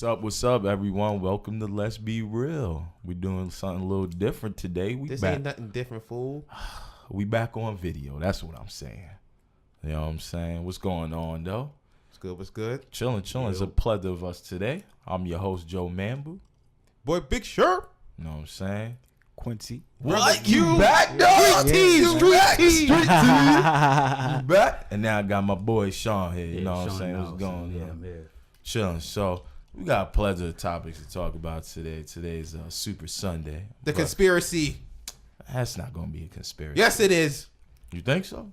What's up, everyone? Welcome to Let's Be Real. We're doing something a little different today. Ain't nothing different, fool. We back on video. That's what I'm saying. You know what I'm saying? What's going on, though? What's good? Chilling. It's a pleasure of us today. I'm your host, Joe Mambu. Boy, Big Sherp. You know what I'm saying? Quincy. What? You back, dog? Street team. You back? And now I got my boy Sean here. You know what I'm saying? What's going on? Yeah, I'm here. Chilling. So we got a plethora of topics to talk about today. Today's Super Sunday. The conspiracy. That's not going to be a conspiracy. Yes, it is. You think so?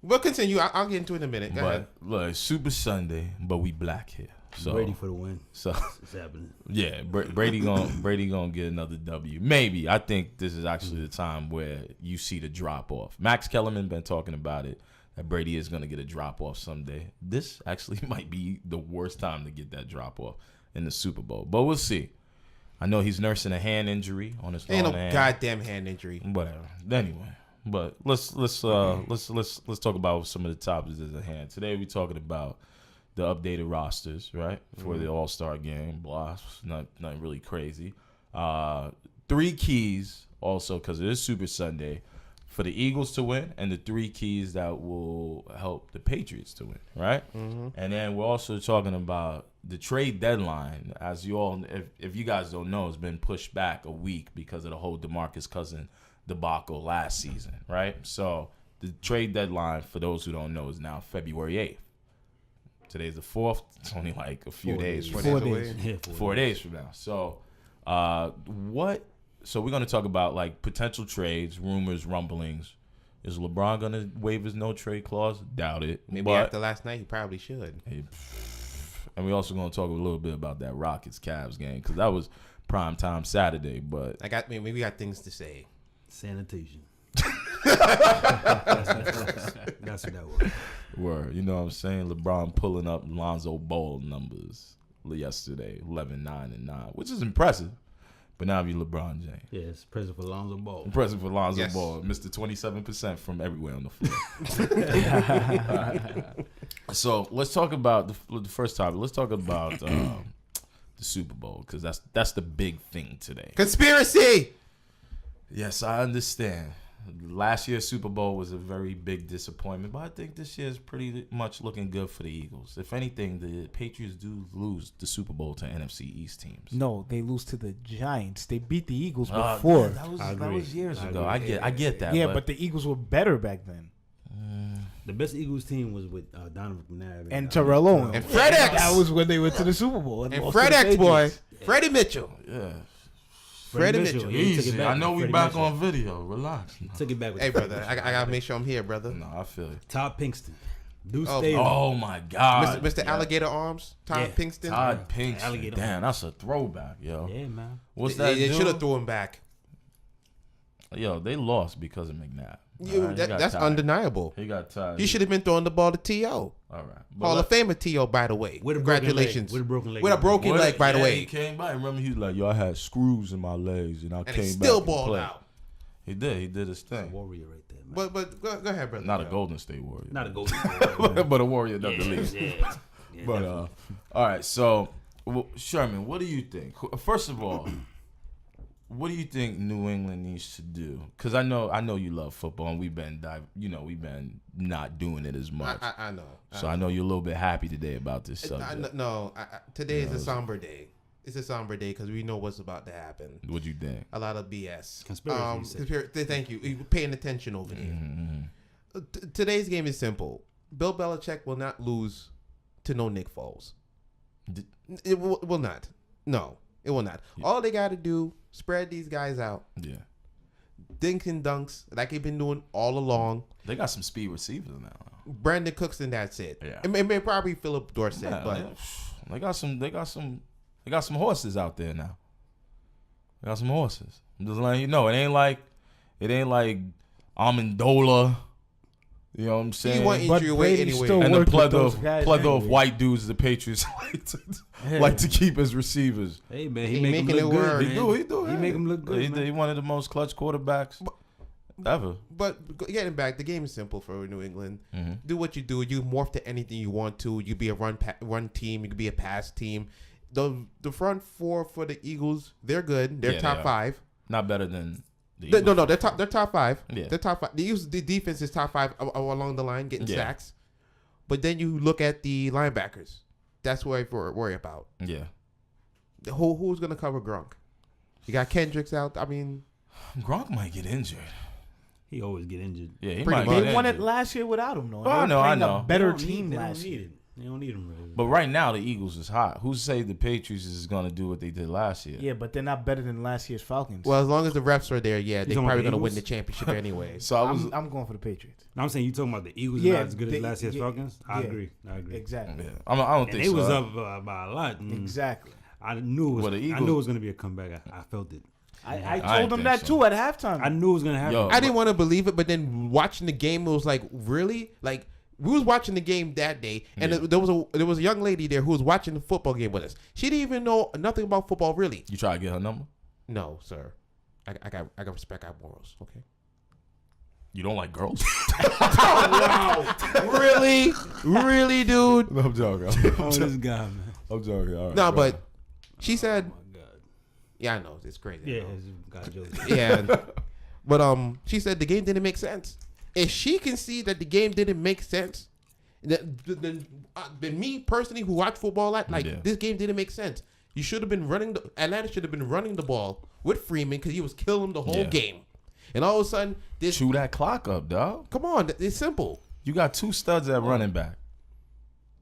We'll continue. I'll get into it in a minute. Go ahead. Look, it's Super Sunday, but we black here. So Brady for the win. So It's happening. yeah, Brady gonna get another W. Maybe. I think this is actually the time where you see the drop off. Max Kellerman been talking about it, that Brady is gonna get a drop off someday. This actually might be the worst time to get that drop off in the Super Bowl, but we'll see. I know he's nursing a hand injury on his Ain't no hand. goddamn hand injury. Whatever. Anyway, but let's talk about some of the topics at hand. Today we're talking about the updated rosters, right, for the All-Star game. Blah, not really crazy. 3 keys also, because it is Super Sunday, for the Eagles to win, and the 3 keys that will help the Patriots to win, right? Mm-hmm. And then we're also talking about the trade deadline. As you all, if you guys don't know, it's been pushed back a week because of the whole DeMarcus Cousins debacle last season, right? So the trade deadline, for those who don't know, is now February 8th. Today's the 4th. It's only like a few days. 4 days away. Yeah, 4 days from now. So, So we're gonna talk about like potential trades, rumors, rumblings. Is LeBron gonna waive his no trade clause? Doubt it. Maybe after last night, he probably should. And we're also gonna talk a little bit about that Rockets Cavs game, because that was prime time Saturday. But we got things to say. Sanitation. That's what that was. Word, you know what I'm saying? LeBron pulling up Lonzo Ball numbers yesterday, 11, 9, and 9, which is impressive. But now be LeBron James. Yeah, it's present for Lonzo Ball. Impressive for Lonzo Ball. Mr. 27% from everywhere on the floor. So let's talk about the first topic. Let's talk about the Super Bowl, because that's the big thing today. Conspiracy. Yes, I understand. Last year's Super Bowl was a very big disappointment, but I think this year is pretty much looking good for the Eagles. If anything, the Patriots do lose the Super Bowl to NFC East teams. No, they lose to the Giants. They beat the Eagles before. That was years ago. I get that. Yeah, but the Eagles were better back then. The best Eagles team was with Donovan McNabb and Terrell Owens. And Fred X. That was when they went to the Super Bowl. And Fred X, boy. Freddie Mitchell. Yeah. Freddie Mitchell. Easy. I know we back on video. Relax. Took it back with Hey, brother. I got to make sure I'm here, brother. No, I feel it. Todd Pinkston. Oh, my God. Mr. Alligator Arms. Todd Pinkston. Todd Pinkston. Alligator Damn, that's a throwback, yo. Yeah, man. What's that? They should have threw him back. Yo, they lost because of McNabb. That's undeniable. He got tired. He should have been throwing the ball to T.O. All right. Hall of Famer T.O., by the way. Congratulations. With a broken leg. With a broken leg, by the way. He came by. Remember, he was like, yo, I had screws in my legs, and I came back. He still and balled played. out. He did his thing. Warrior right there, man. But go ahead, brother. Not a Golden State Warrior. Not a Golden State Warrior. but a Warrior nonetheless. Yeah, But, all right. So, Sherman, what do you think? First of all, what do you think New England needs to do? Because I know you love football, and we've been not doing it as much. I know. I know you're a little bit happy today about this subject. Today is a somber day. It's a somber day because we know what's about to happen. What you think? A lot of BS. Conspiracy. Thank you. You're paying attention over there. Mm-hmm. Today's game is simple. Bill Belichick will not lose to no Nick Foles. It will not. No, it will not. Yeah. All they got to do, spread these guys out. Yeah. Dink and dunks like they've been doing all along. They got some speed receivers now. Brandon Cooks, and that's it. Yeah. It may probably Philip Dorsett, but they got some horses out there now. They got some horses. I'm just letting you know. It ain't like Amendola. You know what I'm saying? He want injury away anyway. And the plethora of white dudes the Patriots like to keep as receivers. Hey, man, he make them look good. He do. He make them look good. He's one of the most clutch quarterbacks ever. But getting back, the game is simple for New England. Mm-hmm. Do what you do. You morph to anything you want to. You be a run team. You could be a pass team. the front four for the Eagles, they're good. They're Yeah, top they are. 5. Not better than the No, Eagles. they're top 5. Yeah. They're top 5. The Eagles, the defense is top 5 along the line, getting Yeah. sacks. But then you look at the linebackers. That's what I worry about. Yeah. Who's gonna cover Gronk? You got Kendricks out. I mean, Gronk might get injured. He always get injured. Yeah, he Pretty might much. get They won it injured. last year without him, though. Oh, I They were know, I playing know. A better They team don't last need year. it. They don't need him really. But right now, the Eagles is hot. Who say the Patriots is going to do what they did last year? Yeah, but they're not better than last year's Falcons. well, as long as the refs are there, yeah, they're talking about probably the gonna win Eagles? the championship anyway. So I was. I'm going for the Patriots. No, I'm saying you talking about the Eagles Yeah, not as good they- as last year's yeah, Falcons. I yeah. agree. Exactly. Yeah, I don't And think they so. was up by a lot. Exactly. I knew it was. Well, the I Eagles- knew it was gonna be a comeback. I felt it. I I told them think that so. too at halftime. I knew it was gonna happen. Yo. I didn't want to believe it, but then watching the game, it was like, really? Like, we was watching the game that day, and Yeah. there was a young lady there who was watching the football game with us. She didn't even know nothing about football, really. You try to get her number? No, sir. I got respect. I have morals. Okay. You don't like girls? Really, really, dude. I'm joking. Oh, this guy, man. I'm joking. All right, No, bro. but she said, Oh my God. yeah, I know it's crazy. I Yeah, know. this guy jokes. Yeah. But she said the game didn't make sense. If she can see that the game didn't make sense, then me personally, who watch football, like Yeah. this game didn't make sense. You should have been running. Atlanta should have been running the ball with Freeman because he was killing him the whole Yeah. game. And all of a sudden, this. Chew that clock up, dog. Come on, it's simple. You got 2 studs at running back.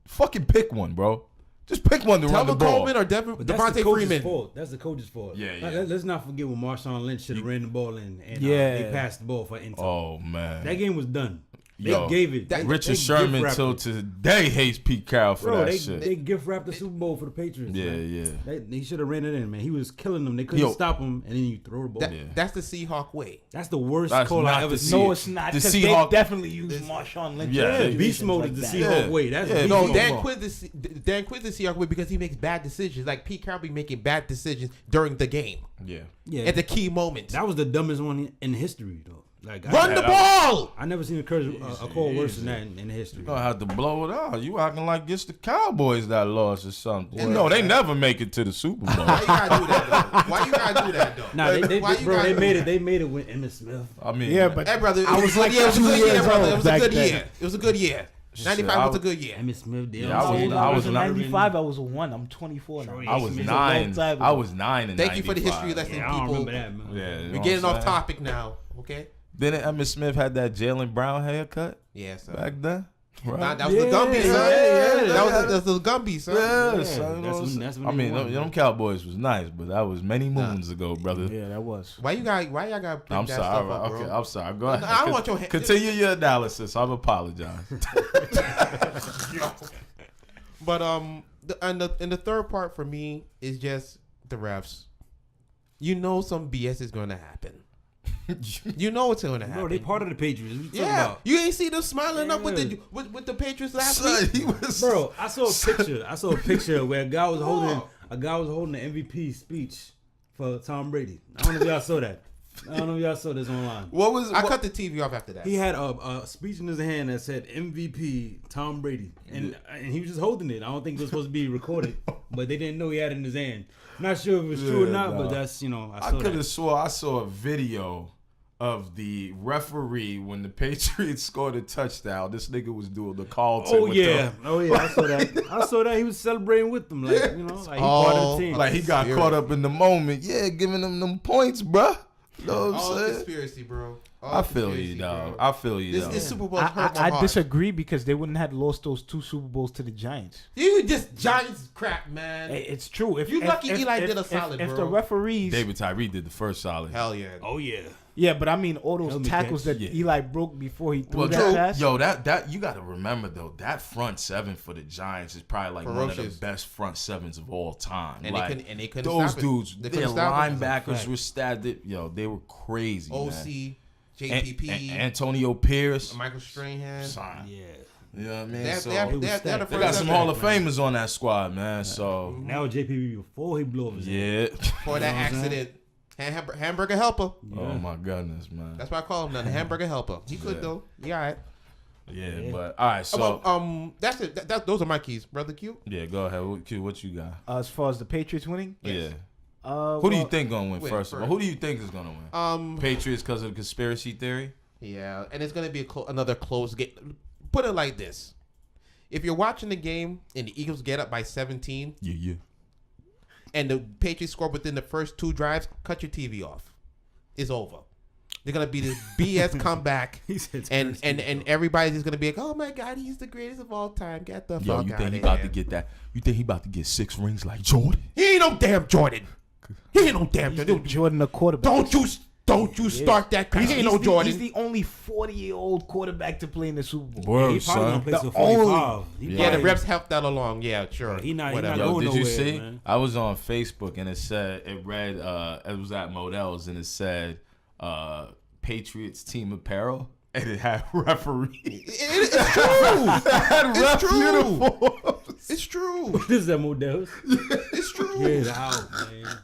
Fucking pick one, bro. Just pick one to run the Telvin ball. Coleman or But that's the Devontae coach's Freeman. fault. That's the coach's fault. Yeah, Like, yeah. Let's not forget when Marshawn Lynch should have ran the ball in, and Yeah. they passed the ball for end. Oh man, That game was done. They Yo, gave it. They Richard gift Sherman wrapped till it. today hates Pete Carroll for Bro, that they shit. gift wrapped the Super Bowl for the Patriots. Yeah, man. yeah. He should have ran it in, man. He was killing them. They couldn't Yo. stop him, and then you throw the ball. That- Yeah. That's the Seahawk way. That's the worst That's call not I ever the seen. No, it's not. The Because Seahawk- they definitely use Marshawn Lynch. Yeah, in Beast situations mode like is the that. Seahawk Yeah. way. That's Yeah, beast no, mode. Dan Quinn the Seahawk way because he makes bad decisions. Like Pete Carroll be making bad decisions during the game Yeah. Yeah, at the key moments. that was the dumbest one in history, though. Like, Run the ball. I never seen a call worse than that in history. You gonna have to blow it out. You acting like it's the Cowboys that lost or something. Yeah. No, they never make it to the Super Bowl. Why you gotta do that though? Why you gotta do that though? Nah, Why you bro, gotta they do made that? it. They made it with Emmitt Smith. I mean, Yeah, but Hey, brother, I was like it was a 2 good year, years brother. old It was a back good then. year. It was a good year. 95 was a good year. Emmitt Smith. Yeah, I was- I was not- 95. I was a 1. I'm 24 now. Troy I was Smith. 9. It's a long time I ago. was 9 in Thank you for the 95. history lesson, Yeah, I don't people. remember that, man. Yeah, you know We're getting what I'm off saying? topic now. Okay. Didn't Emmitt Smith had that Jalen Brown haircut Yeah, son. back then? Right? Nah, that was the Gumby, son. yeah, That was the Gumby, son. Yeah, Yeah, son, that's when I they mean, won, them man. Cowboys was nice, but that was many moons ago, brother. Yeah, that was. Why y'all got pick I'm that sorry. stuff up, Okay, bro? I'm sorry. Go ahead. I don't want your Continue your analysis. I apologize. But and the third part for me is just the refs. You know some BS is going to happen. You know it's going to happen. Bro, they part of the Patriots. What you talking Yeah, about? you ain't see them smiling up with Yeah. the Patriots last Son, week. he was, Bro, I saw a picture where a guy was holding the MVP speech for Tom Brady. I don't know if y'all saw that. I don't know if y'all saw this online. What was? I what- cut the TV off after that. He had a speech in his hand that said MVP Tom Brady, and he was just holding it. I don't think it was supposed to be recorded, but they didn't know he had it in his hand. Not sure if it was true or Yeah, not, nah. but that's I I saw could that. have swore I saw a video of the referee when the Patriots scored a touchdown. This nigga was doing the call. Oh yeah, I saw that. I saw that he was celebrating with them, like like he part of the team. Like he got Spirit. caught up in the moment. Yeah, giving them points, bruh. You know what all I'm saying? conspiracy, bro. All I feel conspiracy, you, dog. bro. I feel you, dog. This Super Bowl hurt my I heart. disagree because they wouldn't have lost those 2 Super Bowls to the Giants. You just Giants crap, man. It's true. If You lucky Eli did a solid, if bro. the referees, David Tyree did the first solid. Hell yeah. Oh yeah. yeah, but I mean all those Helmet tackles catch. that Yeah. Eli broke before he threw Well, that pass. yo, that you got to remember though, that front seven for the Giants is probably like one of Ferocious. the best front sevens of all time. And like, they couldn't those stop it. dudes, They their couldn't stop it. linebackers were stabbed. Yo, they were crazy. OC, man. JPP, Antonio Pierce. Michael Strahan. Son. Yeah. You know what I mean? They So, had was the stacked. they first got some ever Hall of Famers on that squad, man. So Now JPP before he blew up his head. yeah. for that accident. Hamburger helper. Yeah. Oh my goodness, man. That's why I call him the hamburger helper. He could Yeah. though. Yeah, all right. Yeah, but all right. So that's it. Those are my keys, brother Q. yeah, go ahead. Q, what you got? As far as the Patriots winning, Yeah. who Who do you think gonna win wait, first of all? Who do you think is gonna win? Patriots because of the conspiracy theory. Yeah, and it's gonna be another close game. Put it like this: if you're watching the game and the Eagles get up by 17, Yeah. and the Patriots score within the first 2 drives, cut your TV off. It's over. They're gonna be this BS comeback, and everybody's just gonna be like, "Oh my God, he's the greatest of all time." Get the fuck you out think of he here. about to get that? You think he about to get 6 rings like Jordan? He ain't no damn Jordan. He ain't no damn he's the Jordan. Jordan of quarterback. Don't you start that crap. He ain't no Jordan. He's the only 40-year-old quarterback to play in the Super Bowl. Word, He probably gonna son. play The till 45. Yeah, the reps helped that along. Yeah, sure. He not Whatever. Yo, going did you nowhere, see? man. I was on Facebook and it read, it was at Modell's and it said, Patriots team apparel, and it had referees. It's true. It's true. What is that, Models? It's true. Get out, man.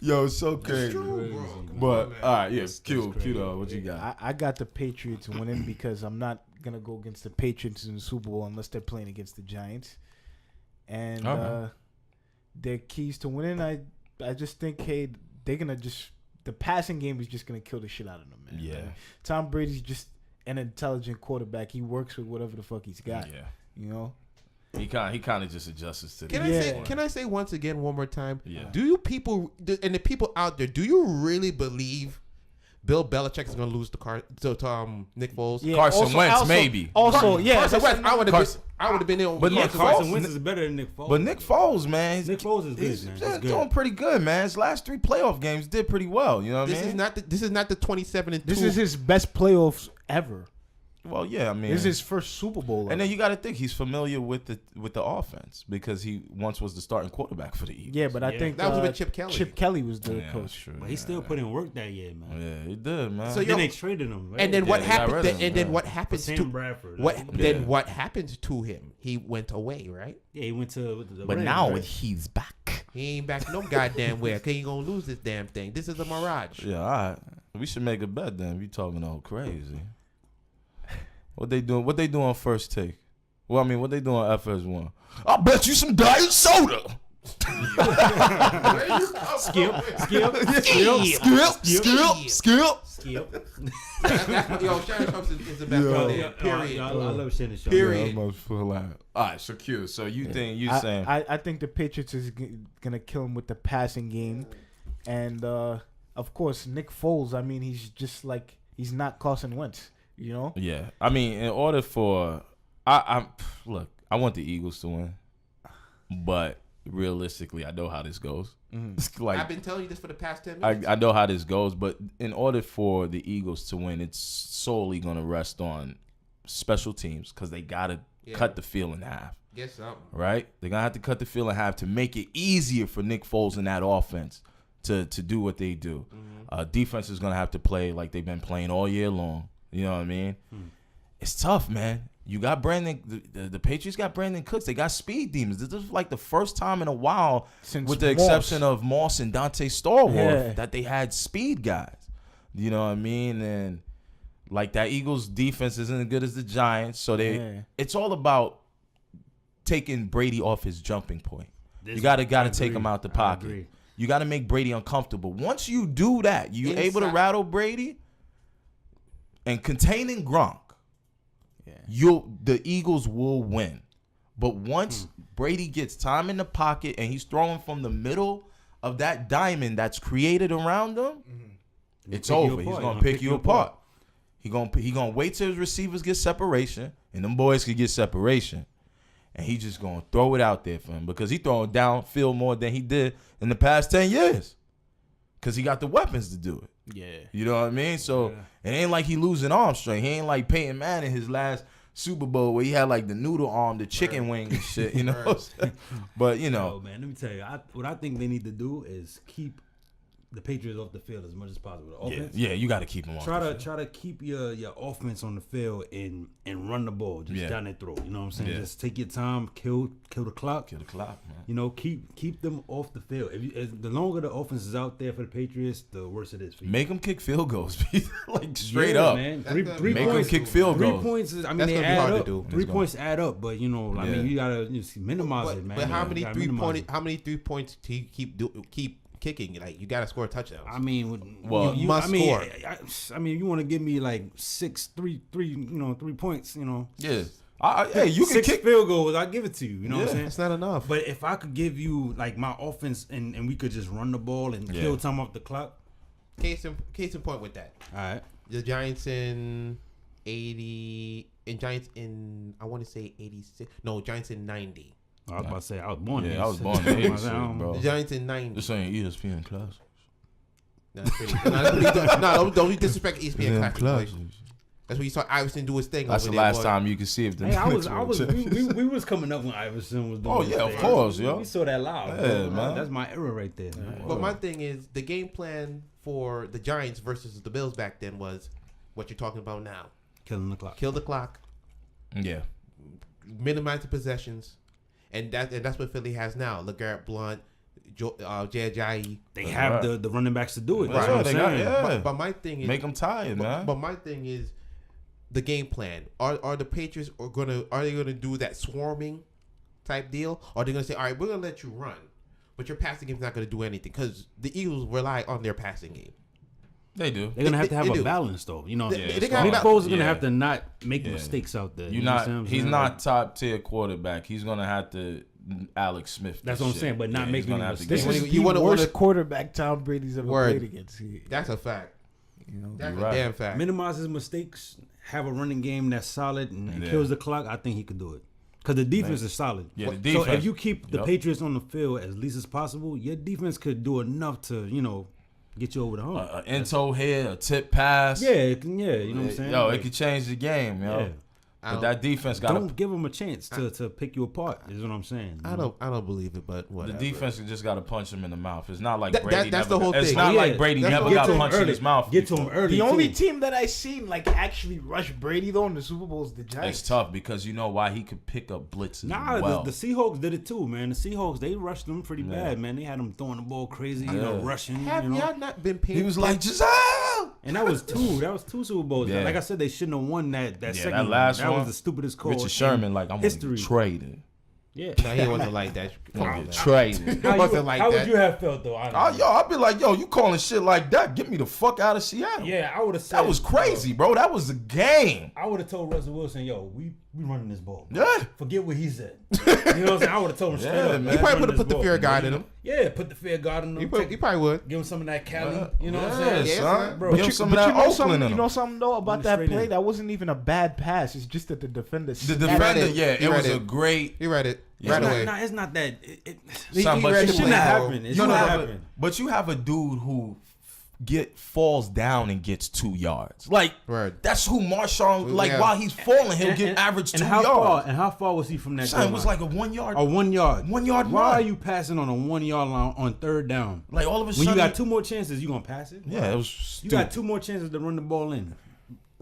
Yo, it's so crazy. true, bro. But all right, yeah, Q though, what you got? I got the Patriots winning because I'm not gonna go against the Patriots in the Super Bowl unless they're playing against the Giants. And Okay. their keys to winning, I just think, hey, they're gonna the passing game is just gonna kill the shit out of them, man. Yeah. Like, Tom Brady's just an intelligent quarterback. He works with whatever the fuck he's got. Yeah. You know. He kind of just adjusts to. Can I say once again one more time? Yeah. Do you people and the people out there? Do you really believe Bill Belichick is going to lose to Nick Foles? Yeah, Carson Wentz, maybe. Also, yeah, Carson that's Wentz. I would have been there. But with Nick Carson Carson Foles- Wentz is better than Nick Foles. But Nick Foles, man, Nick Foles is he's good, man. just He's good. doing pretty good, man. His last 3 playoff games did pretty well. You know what I mean? This is not the 27-2. This is his best playoffs ever. Well, yeah, I mean, This is his first Super Bowl. and then you got to think he's familiar with the offense because he once was the starting quarterback for the Eagles. yeah, but I Yeah. think That was with Chip Kelly. Chip Kelly was the Yeah, that's coach. true. But he still put in work that year, man. Yeah, he did, man. So, Then yo, they traded him, right? and then Yeah, what they got rid happened? of him, And then yeah. what For happens Sam to Bradford. what? Yeah. Then what happens to him? He went away, right? Yeah, he went to the but Rams, now right? he's back. He ain't back no goddamn where. Cause he gonna lose this damn thing. This is a mirage. Yeah, all right. We should make a bet then. You talking all crazy? What they doing? What they doing on First Take? Well, I mean, what they doing on FS1? I'll bet you some diet soda. Skip. Yo, Shannon Sharp is the best. Yo. Period. I love Shannon Sharp. Period. All right, so Q. So you think you saying? I think the Patriots is gonna kill him with the passing game, and of course Nick Foles. I mean, he's just like he's not Carson Wentz. You know. Yeah, I mean, in order for I want the Eagles to win, but realistically, I know how this goes. It's like I've been telling you this for the past 10 minutes. I know how this goes, but in order for the Eagles to win, it's solely going to rest on special teams because they got to cut the field in half. Guess something. Right? They're going to have to cut the field in half to make it easier for Nick Foles and that offense to do what they do. Defense is going to have to play like they've been playing all year long. You know what I mean? It's tough, man. You got Brandon. The Patriots got Brandon Cooks. They got speed demons. This is like the first time in a while, Since with the Moss. exception of Moss and Dante Starworth, Yeah. that they had speed guys. You know what I mean? And like that Eagles defense isn't as good as the Giants, so it's all about taking Brady off his jumping point. You gotta take him out the pocket. You got to make Brady uncomfortable. Once you do that, you able to rattle Brady and containing Gronk. The Eagles will win. But once Brady gets time in the pocket and he's throwing from the middle of that diamond that's created around him, it's over. He's gonna pick you apart. He gonna wait till his receivers get separation, and them boys can get separation, and he just gonna throw it out there for him because he throwing downfield more than he did in the past 10 years, because he got the weapons to do it. Yeah. You know what I mean? So it ain't like he losing arm strength. He ain't like Peyton Manning his last Super Bowl where he had like the noodle arm, the chicken wing and shit, you know? But, you know. Oh, man, let me tell you. What I think they need to do is keep the Patriots off the field as much as possible. The offense, Yeah, you got to keep them off. try to keep your offense on the field and run the ball just down their throat. You know what I'm saying? Yeah. Just take your time, kill the clock. Kill the clock, man. You know, keep them off the field. The longer the offense is out there for the Patriots, the worse it is for you. Make them kick field goals, like straight up. man. That's Three gonna points. be Make them kick field 3 goals. points is, I mean, That's they gonna be add hard to up. do. 3 points add up, but you know, I mean, you gotta minimize it, man. But how You many gotta 3 minimize it. How many 3 points do you keep kicking? Like you got to score touchdowns. I mean, Well, you must score. I mean, you want to give me like 3 points, you know. Yeah. Hey, you can 6 kick. field goals. I give it to you. You know what I'm saying? That's not enough. But if I could give you like my offense and we could just run the ball and kill time off the clock. Case in point with that. All right. The Giants in 80 and Giants in I want to say 86. No, Giants in 90. I was about to say I was born. Yeah, I was born in 86, bro. The Giants in 90. This ain't ESPN classics. That's pretty. Don't disrespect ESPN classics. That's what you saw Iverson do his thing. That's over the there, last boy. time you can see if the Hey, Knicks we was coming up when Iverson was doing. Oh, his yeah, of thing. course, yo. We saw that live. Yeah, bro. man. That's my era right there. Man. But my thing is the game plan for the Giants versus the Bills back then was what you're talking about now. Killing the clock. Kill the clock, Yeah. minimize the possessions, and that's what Philly has now. LeGarrette Blount, Jay Ajayi. They have the running backs to do it. Right. That's what I'm They got- saying. yeah. But my thing is Make them tired, man. But my thing is the game plan. Are the Patriots are they gonna do that swarming type deal? Or are they gonna say, all right, we're gonna let you run, but your passing game's not gonna do anything because the Eagles rely on their passing game. They do. They're gonna have to have They a do. balance, though. You know, They Nick gotta have- Foles is gonna Yeah. have to not make Yeah. mistakes out there. You're know what not. I'm He's saying? not top tier quarterback. He's gonna have to Alex Smith. That's this what I'm shit. saying, but not he's making gonna any have to This get- is You the wanna- worst quarterback Tom Brady's ever Word. played against. That's a fact. You know, That's You're a right. damn fact. minimize his mistakes, have a running game that's solid and Yeah. kills the clock. I think he could do it because the defense is solid. Yeah, the So defense. if you keep the Yep. Patriots on the field as least as possible, your defense could do enough to get you over the hump. An in-toe hit, a tip pass. yeah, you know what I'm saying. Yo, Like, it could change the game, yo. yeah. But that defense got Don't give them a chance to pick you apart. Is what I'm saying. I don't believe it, but the whatever. defense just got to punch him in the mouth. It's not like That- Brady. that's never, the whole It's thing. not Yeah, like Brady that's never the got whole thing. punched in his mouth. Get to him early. the only too. team that I seen like actually rush Brady though in the Super Bowl is the Giants. It's tough because you know why he could pick up blitzes. Nah, well. the Seahawks did it too, man. The Seahawks, they rushed them pretty Yeah. bad, man. They had them throwing the ball crazy, Yeah. rushing. Have you know? y'all not been paying? he was like Giselle. And that was two Super Bowls. Yeah. Like I said, they shouldn't have won that Yeah, second that one. last That one, was the stupidest call. Richard Sherman, like I'm history. gonna get traded. Yeah. No, he wasn't like that. Come I'm on, gonna man. get traded. It wasn't like how that. would you have felt though? honestly? I'd be like, yo, you calling shit like that? Get me the fuck out of Seattle. Yeah, I would have said That was crazy, bro. That was a game. I would have told Russell Wilson, yo, we running this ball. Yeah. Forget what he said. You know what I'm saying? I would have told him straight Yeah, up. man. we He probably running would've this put the ball. fear guard in him. Yeah, put the fear guard in him. He probably would. Give him some of that Cali. You know what I'm Yeah, saying? Yeah, son. bro. Give But him you, some but of that you know Oakland something, in you him. know something though about Went that straight play? in. That wasn't even a bad pass. It's just that the defender. The defender, it. yeah, He it read was a it. great. He read it Yeah. right It's away. not, it's not that. Son, but read you the shouldn't play. have happened. It No, shouldn't no, have no, happened. but you have a dude who falls down and gets 2 yards. Like Word. that's who Marshawn. Like Yeah. while he's falling, he'll get average 2 how yards. Far, and how far was he from that? Son, goal it was line? like a 1 yard. a 1 yard. 1 yard Why run. are you passing on a 1 yard line on third down? Like all of a When sudden, you got 2 more chances, you gonna pass it? Yeah, it was You stupid. got 2 more chances to run the ball in.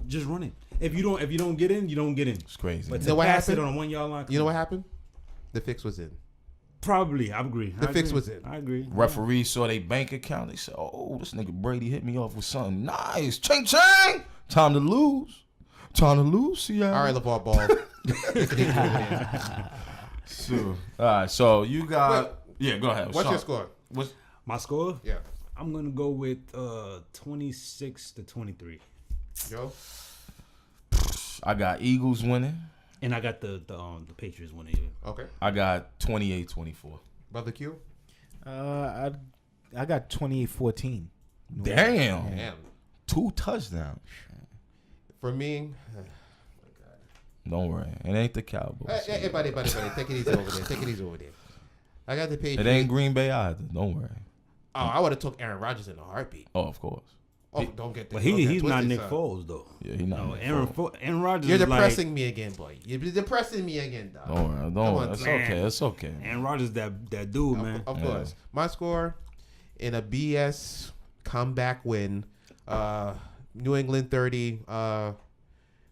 Just run it. If you don't get in, you don't get in. It's crazy. But You to know what pass it happened? on a 1 yard line, You know what happened? The fix was in. probably. I agree. The I fix agree. was in. I agree. Referees saw their bank account. They said, "Oh, this nigga Brady hit me off with something nice. Ching ching. Time to lose. Time to lose. See ya." All right, LeVar Ball. So, all right. So you got. Yeah, go ahead. What's Sean. your score? What's My score? Yeah. I'm gonna go with 26-23, Joe? I got Eagles winning. and I got the Patriots winning. Okay. I got 28-24. Brother Q? I got 28-14. Damn. Damn. 2 touchdowns. For me, Don't worry. It ain't the Cowboys. hey, buddy. Take it easy over there. Take it easy over there. I got the Patriots. It ain't Green Bay either. Don't worry. Oh, I would have took Aaron Rodgers in a heartbeat. Oh, of course. Oh, don't get this. But don't get he's not twisted, Nick son. Foles though. Yeah, he not. No, Nick Aaron Rodgers. You're is like, depressing me again, boy. You're depressing me again, dog. Don't worry. Don't Come worry. on, It's man. okay. It's okay. Aaron Rodgers, that dude, man. Of Yeah. course. My score in a BS comeback win. New England 30,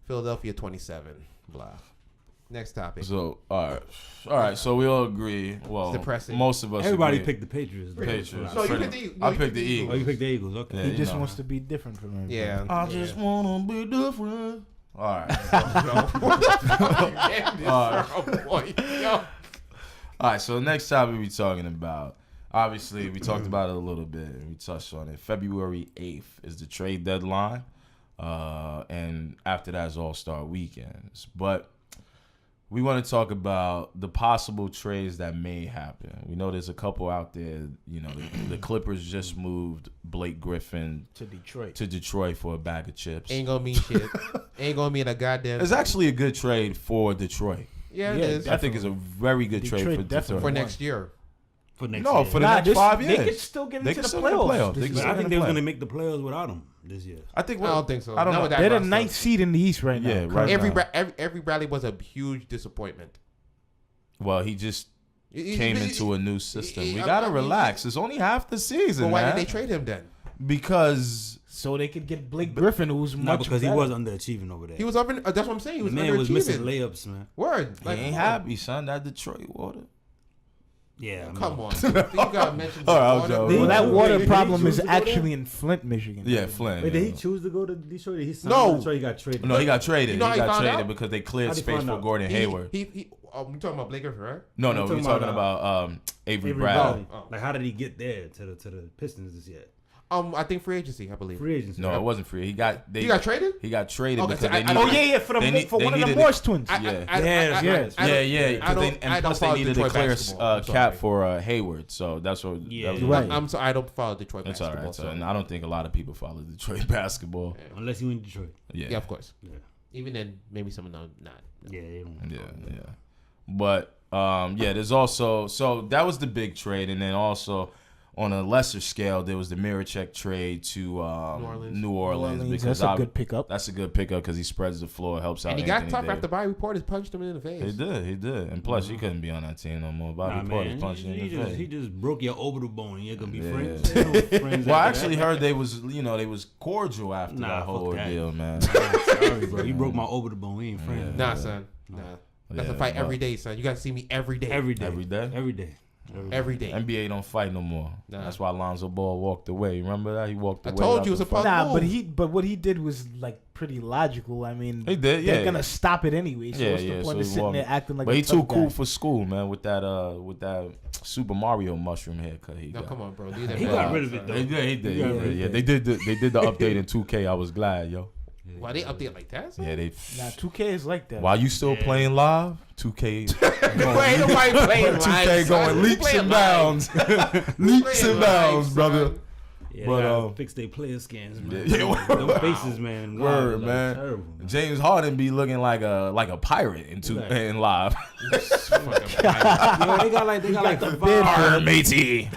Philadelphia 27. Blah. Next topic. So all right. So we all agree. Well, It's depressing. most of us. Everybody agree. picked the Patriots. Patriots. No, you Pretty- picked the. I picked the Eagles. Oh, you picked the Eagles. Okay. Yeah, He you just know. wants to be different from everybody. Yeah. I just wanna be different. All right. All right. So the next topic we talking about. Obviously, we talked about it a little bit. We touched on it. February 8th is the trade deadline. And after that is All-Star weekends. But we want to talk about the possible trades that may happen. We know there's a couple out there. You know, the Clippers just moved Blake Griffin To Detroit. to Detroit for a bag of chips. Ain't gonna mean shit. Ain't gonna mean a goddamn. It's actually a good trade for Detroit. Yeah, it Yeah, is. I think it's a very good trade Detroit for definitely. Detroit. For next year. For next No, year. for the next 5 years. They could still get They into can the still get in the playoffs. playoffs. They this can But year. I still think in they the was play. gonna make the playoffs without him this year. I think. I don't think so. I don't Not know. with that They're the roster. ninth seed in the East right now. Yeah, right. Every Bradley was a huge disappointment. Well, he just came into a new system. We I gotta mean, relax. It's only half the season, But why man. did they trade him then? Because So they could get Blake Griffin, who's Not much because he better. was underachieving over there. He was up in. That's what I'm saying. He the was man was missing underachieving. layups, man. Word. he ain't happy, son. That Detroit water. Yeah, I mean, Come on. You gotta mention All right, I'll water, joke. bro. Well, that Wait, water did he problem choose is to go there? actually in Flint, Michigan. Yeah, Flint. Wait, did yeah. he choose to go to Detroit? He signed No. to Detroit. He got traded. No, he got traded. You know how he he got found traded out? because they cleared How'd he space find for out? Gordon Hayward. We talking about Blake Griffin, right? No, I'm we're talking talking about, about Avery Avery Bradley. Bradley. Oh. Like, how did he get there to the Pistons this year? I think free agency. I believe. Free agency. No, right? it wasn't free. He got He got traded. He got traded Okay, because so they I needed. don't- Oh yeah, for They for one of the needed- Morse twins. Yeah. I Because they, and don't plus they follow needed to Detroit clear basketball. I'm cap sorry. for Hayward, so that's what. Yeah, that was you're right. I'm sorry. I don't follow Detroit It's basketball. all right. So, so- and I don't think a lot of people follow Detroit basketball. Unless you in Detroit. Yeah. Yeah, of course. Yeah. Even then, maybe some of them not. Yeah, they don't. Yeah. But there's also that was the big trade, and then also on a lesser scale, there was the Miracek trade to New Orleans because That's a good pickup. That's a good pickup because he spreads the floor, helps out. And he got Anthony tough Davis. after Bobby Portis punched him in the face. He did, and plus he couldn't be on that team no more. Bobby Nah, Portis man, punched him in the face. he just broke your orbital bone and you're gonna be Yeah. friends. Ain't no friends Well, I after actually that. heard they was cordial after Nah, that whole fuck that. ordeal, man. Sorry, bro. You broke my orbital bone. We ain't friends. Nah, son. Nah. That's a fight every day, son. You got to see me every day. Every day. Every day? Every day. Every day. NBA don't fight no more. Nah. That's why Lonzo Ball walked away. Remember that? He walked I away. told out you it was the a punk fight. move. But what he did was like pretty logical. I mean, He did, they're yeah. gonna stop it anyway. So what's the point so of he sitting walked- there acting like? But a he tough too cool guy? for school, man. With that Super Mario mushroom haircut. He No, got. come on, bro. Leave that He man got alone, rid of it, son. though. He did. He got rid of Yeah, it. they did the update in 2K. I was glad, yo. Why they update like that? Son? Yeah, they. Nah, 2K is like that. While you still playing live, 2K. Wait, nobody playing 2K going leaps and bounds, leaps and bounds, brother. Yeah, But, they gotta fix their player scans, man. Them faces, man. Word, Like, man. Terrible, man. James Harden be looking like a pirate in live. Yo, they got like five. matey.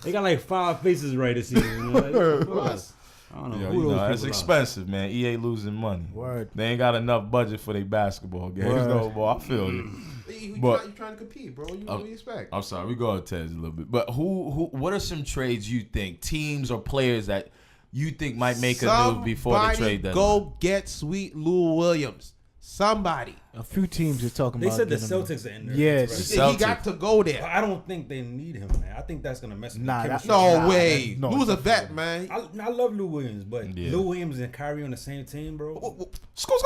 They got like 5 faces right this season. You know? Like, I don't know. Yo, who those that's people are. expensive, man. EA losing money. Word. They ain't got enough budget for their basketball games Word. no more. I feel you. You But- trying to compete, bro. What do you expect? I'm sorry, we go on tangent a little bit. But what are some trades you think, teams or players that you think might make a move before the Somebody trade deadline? go get Sweet Lou Williams. Somebody. A few teams are talking They about. said the getting him. Celtics are in there. Yes. The He got to go But there. I don't think they need him, man. I think that's gonna mess with Nah, the that- chemistry. No Nah, way. no, Lou's a definitely. vet, man. I love Lou Williams, but Yeah. Lou Williams and Kyrie on the same team, bro. School.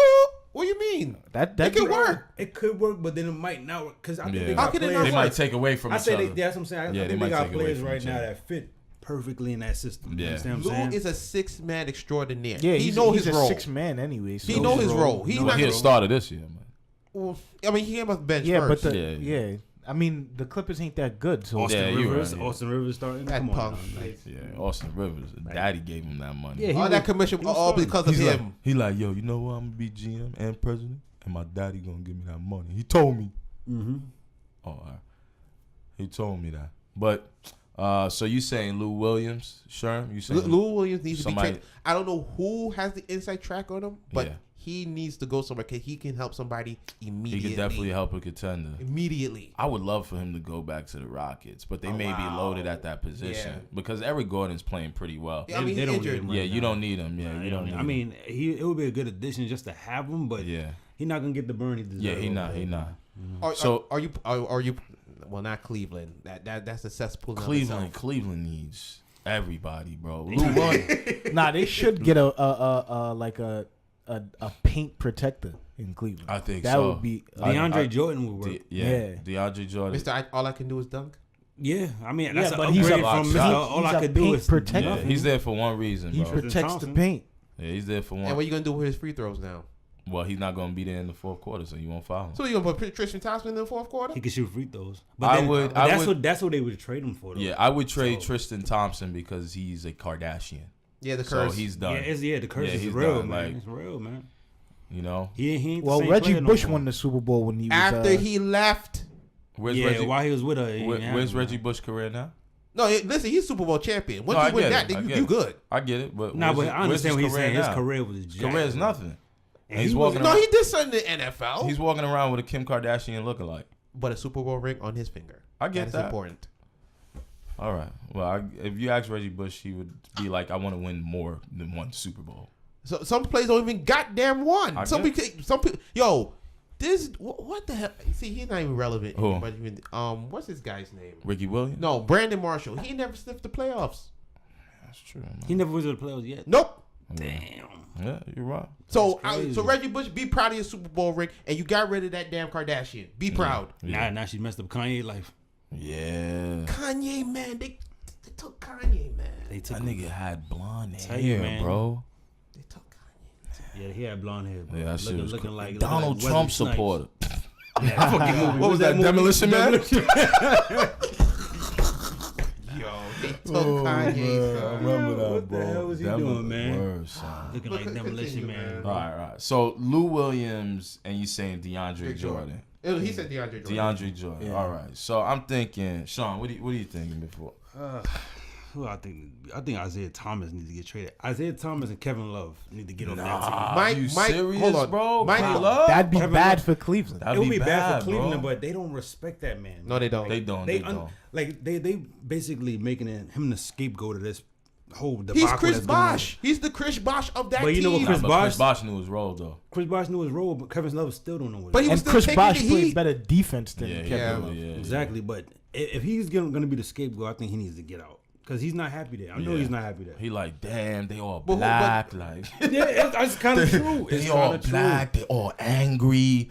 What do you mean? That It could work. It could work, but then it might not work because I think Yeah. they How got can it not players. They work? might take away from I each say other. that's what I'm saying. I Yeah, think they they might got take away players from right each now other. that fit perfectly in that system. You Yeah. understand Lou what I'm saying? is a 6-man extraordinaire. Yeah, he he's know he's his a role. 6-man anyway. So He know his role. He's Well, not he gonna had started this year, man. Well, I mean, he came off the bench yeah, first. but Yeah. yeah. I mean, the Clippers ain't that good. So Austin Yeah, you Rivers, right, yeah. Austin Rivers starting. That Come on, punk. now. Yeah, Austin Rivers. Daddy gave him that money. Yeah, he all was- that commission he was all starting. because of He's him. like, he like, yo, you know what? I'm gonna be GM and president, and my daddy gonna give me that money. He told me. Mm-hmm. Oh, all right. He told me that. But So you saying Lou Williams, Sherm? You saying Lou Williams needs to be somebody- traded. I don't know who has the inside track on him, but Yeah. he needs to go somewhere because he can help somebody immediately. He could definitely help a contender. Immediately. I would love for him to go back to the Rockets, but they may be loaded at that position Yeah. because Eric Gordon's playing pretty well. Yeah, I mean, They he's don't injured. need him Yeah, right you now. don't need him. Yeah, you don't need I him. mean, it would be a good addition just to have him, but Yeah. he's not gonna get the burn he deserves. Yeah, he not. He not. Are you? Well, not Cleveland. That's a cesspool. in Cleveland itself. needs everybody, bro. Lou Williams. Nah, they should get a paint protector in Cleveland. I think that so. would be DeAndre Jordan would work. Yeah, DeAndre Jordan. Mister, all I can do is dunk. Yeah, I mean that's but an he's upgrade a from shot. Mr. All He's I a could do paint is protector. Yeah, nothing. he's there for one reason, he bro. protects Thompson. the paint. Yeah, he's there for And one. what you gonna do with his free throws now? Well, he's not gonna be there in the fourth quarter, so you won't foul him. So you gonna put Tristan Thompson in the fourth quarter? He can shoot free throws. I would- That's what they would trade him for. Though. Yeah, I would trade So- Tristan Thompson because he's a Kardashian. Yeah, the So curse. he's done. The curse Yeah, is he's real, done, man. like- It's real, man. You know, He ain't Well, the same Reggie player no Bush more. won the Super Bowl when he was After he left. where's Yeah, Reggie? while he was with her. he ain't Where's have Reggie him. Bush's career now? No, listen, he's Super Bowl champion. Once No, I you win get that, it. I then get you it. good. I get it, but Nah, where's but his- I understand what where's he's saying. career His now? career was jacked. Career is nothing. And He's he walking No, around. he did something in the NFL. He's walking around with a Kim Kardashian lookalike. But a Super Bowl ring on his finger. I get That that. is important. All right. Well, if you ask Reggie Bush, he would be like, "I want to win more than one Super Bowl." So some players don't even goddamn won. I Some get people, yo, this what the hell? See, he's not even relevant. Who? But even, what's this guy's name? Ricky Williams. No, Brandon Marshall. He never sniffed the playoffs. That's true. Man. He never was to the playoffs yet. Nope. Damn. Yeah, you're right. So, That's crazy. so Reggie Bush, be proud of your Super Bowl ring, and you got rid of that damn Kardashian. Be proud. Yeah. Now she messed up Kanye life. Yeah. Kanye, man, they took Kanye, man. They took That him. nigga had blonde Tell hair, you, man. bro. They took Kanye. Yeah, he had blonde hair. Bro. Yeah, that shit was looking cool. like Donald Wesley Trump Snipes. supporter. Yeah, fucking movie. What was that, Demolition Man? Yo, they took Kanye. I son. remember that, What the bro. hell was he That doing, man? Word, son. Looking Look, like Demolition continue, Man. man. All right. So Lou Williams and you saying DeAndre Jordan. He said DeAndre Jordan. DeAndre Jordan. Yeah. All right. So I'm thinking, Sean, what are you thinking before? Who I think Isaiah Thomas needs to get traded. Isaiah Thomas and Kevin Love need to get on that Mike- you Mike, serious, hold on. bro? Mike- Kevin Love? That'd be Kevin bad Love- for Cleveland. team. That'd It would be be bad bad, for Cleveland, bro. but they don't respect that man. No, they don't. They don't. They don't. Like they basically making him the scapegoat of this whole debacle. He's Chris that's going on. Bosh. He's the Chris Bosh of that But you know team. what Chris But Bosh- Chris Bosh knew his role, though. Chris Bosh knew his role, but Kevin Love still don't know what. But it he is. was And still Chris taking Bosh the played heat. better defense than Yeah, Kevin. yeah. Exactly, but if he's going to be the scapegoat, I think he needs to get out because he's not happy there. I know Yeah. he's not happy there. He like, damn, they all But who- black. Like, Yeah, it's kind of true. It's they all kind of black. They all angry.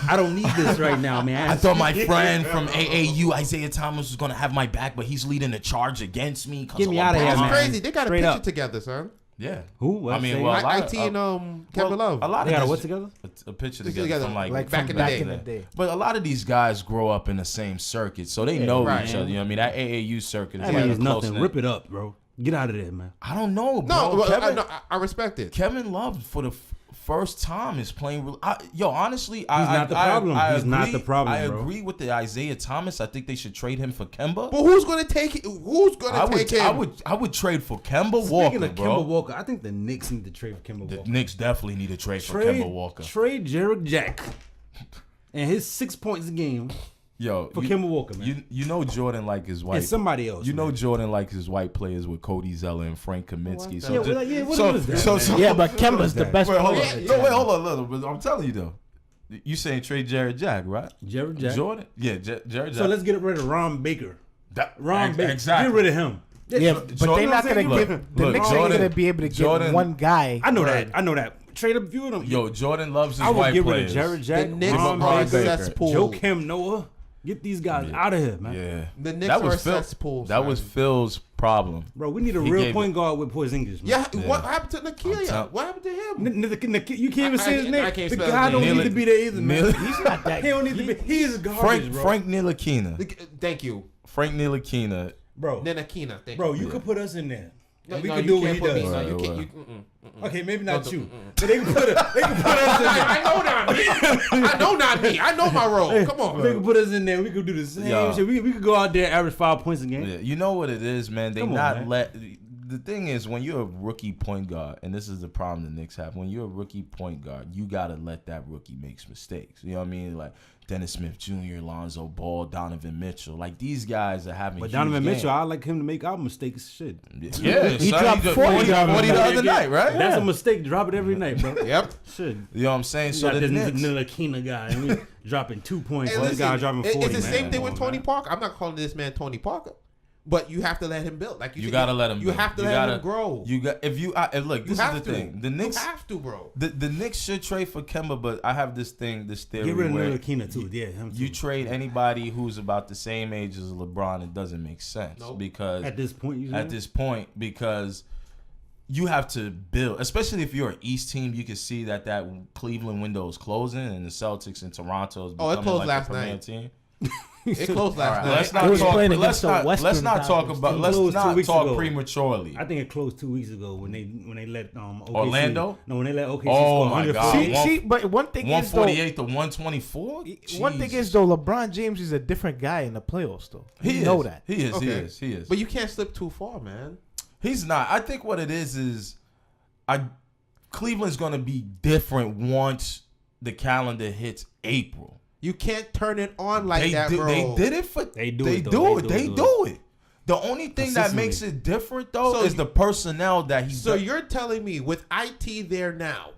I don't need this right now, man. I thought my friend from AAU, Isaiah Thomas, was gonna have my back, but he's leading the charge against me. 'Cause Get me of outta here, That's man. crazy. They got a Straight picture up. together, son. Yeah. Who? What? I mean, Say? well, a lot IT and Kevin Love. A lot They of got a this- what together? A picture This together together, from like Like back from in the back day. in the day. But a lot of these guys grow up in the same circuit, so they know right. each other. You know what I mean? That AAU circuit is That like means a nothing. close-knit- Rip it up, bro. Get out of there, man. I don't know, bro. No, well, Kevin, I respect it. Kevin Love for the first time is playing. Honestly, He's not the problem. He's not the problem, I bro. agree with the Isaiah Thomas. I think they should trade him for Kemba. But who's gonna take? Who's gonna take him? I would trade for Kemba Walker, Speaking of bro. Kemba Walker, I think the Knicks need to trade for Kemba The Walker. Knicks definitely need to trade for Kemba Walker. Trade Jared Jack and his 6 points a game Yo, for Kemba Walker, man. you know Jordan like his white. and somebody else. You know man. Jordan like his white players with Cody Zeller and Frank Kaminsky. Yeah, well, yeah, what is that, man? Yeah, but Kemba's the best Wait, hold player. on. No, wait, hold on, little. But I'm telling you though, you saying trade Jared Jack, right? Jared Jack. Jordan, yeah, Jared Jack. So let's get rid of Ron Baker. Ron Baker. exactly. Get rid of him. Yeah, but Jordan- they're not gonna Look, give. The look, Knicks ain't Jordan- gonna be able to get Jordan- one guy. I know Right. that. Trade a few of them. Yo, Jordan loves his I would white get players. rid of Jared Jack, The Knicks Ron are a Baker, cesspool. Joe Kim Noah. Get these guys out of here, man. Yeah, The Knicks that are a was Phil. cesspool. That was Phil's problem. Bro, we need a He real gave point guard with Porzingis, man. Yeah, Yeah. what happened to I'm Nakia? tell- What happened to him? You can't even say his name. I can't The spell his guy don't name. need to be there either, man. Neil- He's not that. He don't need to be. He's garbage, bro. Frank Ntilikina. Thank you, Frank Ntilikina. Bro, Nenakina. Thank bro, you. you could put us in there. And we can do what he does. No, you can't. Okay, maybe not you. But they can put us in there. I know not me. I know my role. Come on. They can put us in there. We could do the same shit. We could go out there and average 5 points a game. Yeah, you know what it is, man. They Come on, not man. let. The thing is, when you're a rookie point guard, and this is the problem the Knicks have, when you're a rookie point guard, you gotta let that rookie make mistakes. You know what I mean? Like Dennis Smith Jr., Lonzo Ball, Donovan Mitchell. Like these guys are having. But huge Donovan games. Mitchell, I like him to make our mistakes. Shit. Yeah, He son, dropped 40 the other night, right? That's a mistake. Drop it every night, bro. Yep. Shit. You know what I'm saying? So So got the this Knicks. Nilakina guy, and we dropping 2 points. Hey, This listen, guy dropping 40. it's the same man. thing with Come on, Tony man. Parker. I'm not calling this man Tony Parker, but you have to let him build. Like you said, gotta let him. You build. have to You let gotta- him grow. You got if you look. You This is have the to. thing. The Knicks. You have to, bro. The Knicks should trade for Kemba, but I have this theory Get rid of where Nilakina too. Yeah, him too. you trade anybody who's about the same age as LeBron. It doesn't make sense Nope. because at this point, because you have to build, especially if you're an East team. You can see that Cleveland window is closing, and the Celtics and Toronto is Oh, it becoming closed like last the premier night. team. It closed All last right, night. let's It not was talk. playing Let's against the not Western talk Conference. about. It Let's closed 2 not weeks talk ago. prematurely. I think it closed 2 weeks ago when they let OKC, Orlando? No, when they let OKC Oh, score my 140. God. See, but one thing is though, 148 to 124. one thing is though, LeBron James is a different guy in the playoffs though. He You know is. that. He is. Okay. He is. But you can't slip too far, man. He's not. I think what it is Cleveland's going to be different once the calendar hits April. You can't turn it on like They that, do, bro. They did it for. They do They it, though. do They it. do They it. do it. The only thing that makes it different though So is the personnel that he's. So you're telling me with IT there now,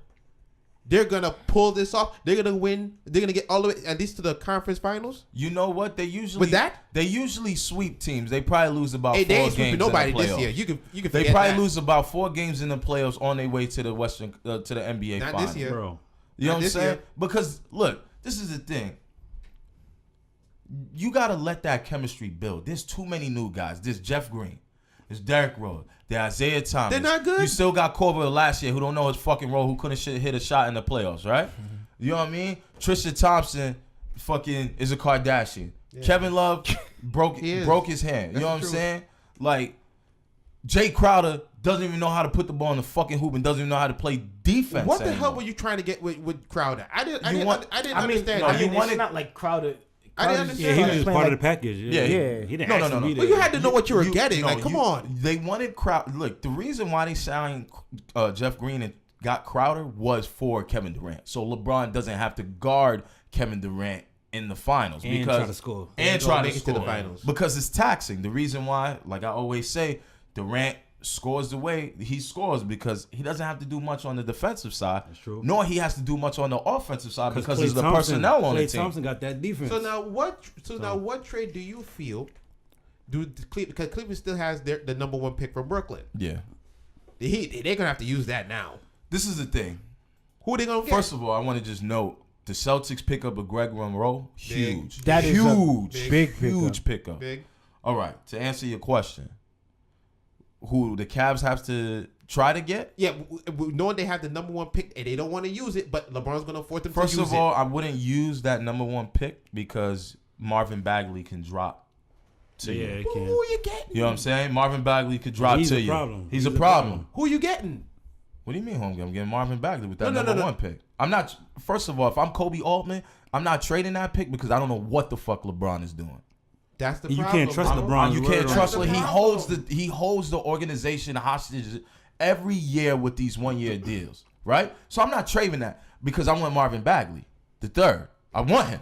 they're gonna pull this off? They're gonna win? They're gonna get all the way at least to the conference finals? You know what? They usually With that? They usually sweep teams. They probably lose about Hey, 4 they games ain't sweeping in nobody the this playoffs. year. You can They forget probably that. lose about 4 games in the playoffs on their way to the to the NBA Not finals. this year. Bro. You know Not what I'm this saying? year. Because look, this is the thing. You gotta let that chemistry build. There's too many new guys. There's Jeff Green. There's Derrick Rose. There's Isaiah Thomas. They're not good. You still got Korver last year who don't know his fucking role, who couldn't hit a shot in the playoffs, right? You know what I mean? Tristan Thompson fucking is a Kardashian. Yeah. Kevin Love broke He is. his hand. You That's know what I'm true. saying? Like Jay Crowder doesn't even know how to put the ball in the fucking hoop and doesn't even know how to play defense. What the hell anymore. were you trying to get with Crowder? I didn't You want- understand. no, that. you it's wanted- not like Crowder. I didn't Crowder's- Yeah, understand he that. was just playing part of like- the package. Yeah. He didn't No, ask no, to no, be no. there. But you had to know what you were getting. no, Like, come on. They wanted Crowder. Look, the reason why they signed Jeff Green and got Crowder was for Kevin Durant. So LeBron doesn't have to guard Kevin Durant in the finals And because try to score. and Go try make to it to the score finals. because it's taxing. The reason why, like I always say, Durant scores the way he scores because he doesn't have to do much on the defensive side. That's true. Nor he has to do much on the offensive side because Klay there's the Thompson- personnel on the Klay team. Thompson got that defense. So now what trade do you feel? Because Cleveland still has the number 1 pick from Brooklyn. Yeah, They're gonna have to use that now. this is the thing. Who are they gonna get? First of all, I want to just note the Celtics pick up a Greg Monroe. Huge. That is a huge, big huge pickup. Big. All right. To answer your question, who the Cavs have to try to get? Yeah, knowing they have the number 1 pick and they don't want to use it, but LeBron's gonna force them First to use of all, I wouldn't use that number 1 pick because Marvin Bagley can drop to yeah, you. it it. can. Who are you getting? You know what I'm saying? Marvin Bagley could drop He's to a you. problem. He's a He's a problem. problem. Who are you getting? What do you mean, home? I'm getting Marvin Bagley with that No, number no. 1 pick. I'm not. First of all, if I'm Kobe Altman, I'm not trading that pick because I don't know what the fuck LeBron is doing. That's the You problem. can't trust bro. LeBron. You word can't on trust it. him. That's the He holds the organization hostage every year with these 1-year deals, right? So I'm not trading that because I want Marvin Bagley, the third. I want him.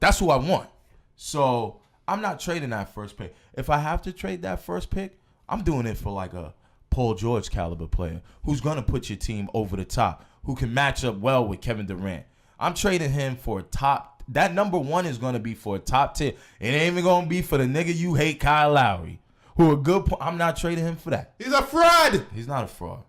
That's who I want. So I'm not trading that first pick. If I have to trade that first pick, I'm doing it for like a Paul George caliber player who's gonna put your team over the top, who can match up well with Kevin Durant. I'm trading him for a top. That number 1 is gonna be for a top 10. It ain't even gonna be for the nigga you hate, Kyle Lowry, who a good. I'm not trading him for that. He's a fraud. He's not a fraud.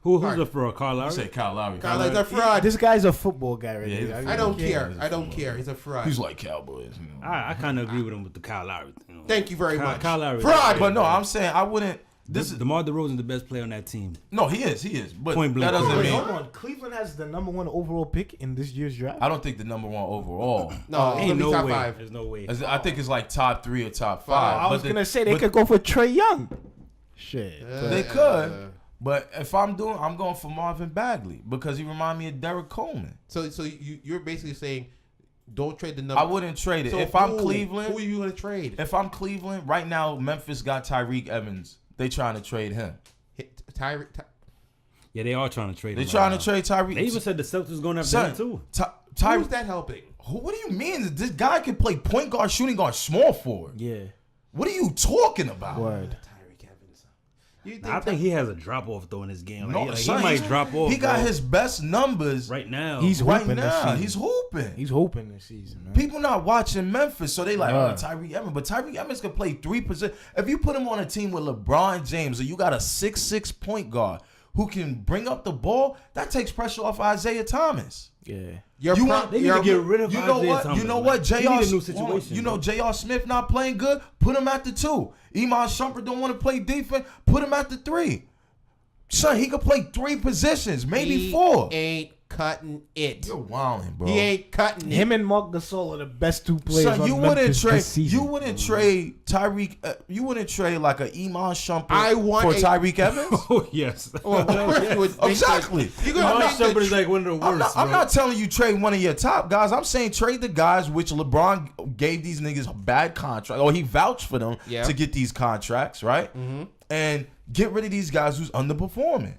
Who's up for a Kyle You Lowry? say Kyle Lowry. Kyle is a fraud. This guy's a football guy right Yeah, he's here. a I don't Yeah, care. he's a I don't fraud. care. He's a fraud. He's like Cowboys. You know. I kind of agree with him with the Kyle Lowry. You know. Thank you very much. Kyle Lowry. Fraud. But no, I'm saying I wouldn't. This is DeMar DeRozan, the best player on that team. no, he is. But Point blank. that doesn't Wait, mean. hold on. Cleveland has the number 1 overall pick in this year's draft. I don't think the number 1 overall. No, Ain't he's no top way. 5. There's no way. I think it's like top 3 or top 5. I was But gonna say they could go for Trey Young. Shit. They could. But if I'm going for Marvin Bagley because he remind me of Derek Coleman. So you're basically saying don't trade the number. I wouldn't trade it. So If I'm Cleveland, who are you going to trade? If I'm Cleveland, right now Memphis got Tyreek Evans. They trying to trade him. Yeah, they are trying to trade him. They trying to trade Tyreek. They even said the Celtics going after him too. Who's that helping? What do you mean? This guy can play point guard, shooting guard, small forward. Yeah. What are you talking about? Word. I think he has a drop off though in his game. No, Like, son, he might drop off. He got bro. his best numbers right now. He's hooping this season. He's hooping. He's hooping this season, man. People not watching Memphis, so they like, Yeah. Tyreek Evans. But Tyreek Evans can play 3 positions. If you put him on a team with LeBron James, or you got a 6'6" point guard who can bring up the ball, that takes pressure off Isaiah Thomas. Yeah. They need to get rid of You know Isaiah what? Thomas, You know man. what? He need a new situation. You know J.R. Smith not playing good. Put him at the 2. Iman Shumpert don't want to play defense. Put him at the 3. Son, he could play 3 positions, maybe 4. Ain't cutting it. You're wilding, bro. He ain't cutting it. Him and Marc Gasol are the best 2 players Son, you on wouldn't Memphis trade. this season. You wouldn't trade Tyreek. You wouldn't trade like a Iman Shumpert I want for a- Tyreek Evans. Oh yes. Well, of course you would make Exactly. You're gonna make Shumpert is like one of the worst. I'm not telling you trade one of your top guys. I'm saying trade the guys which LeBron gave these niggas a bad contract, or he vouched for them to get these contracts, right? Mm-hmm. And get rid of these guys who's underperforming.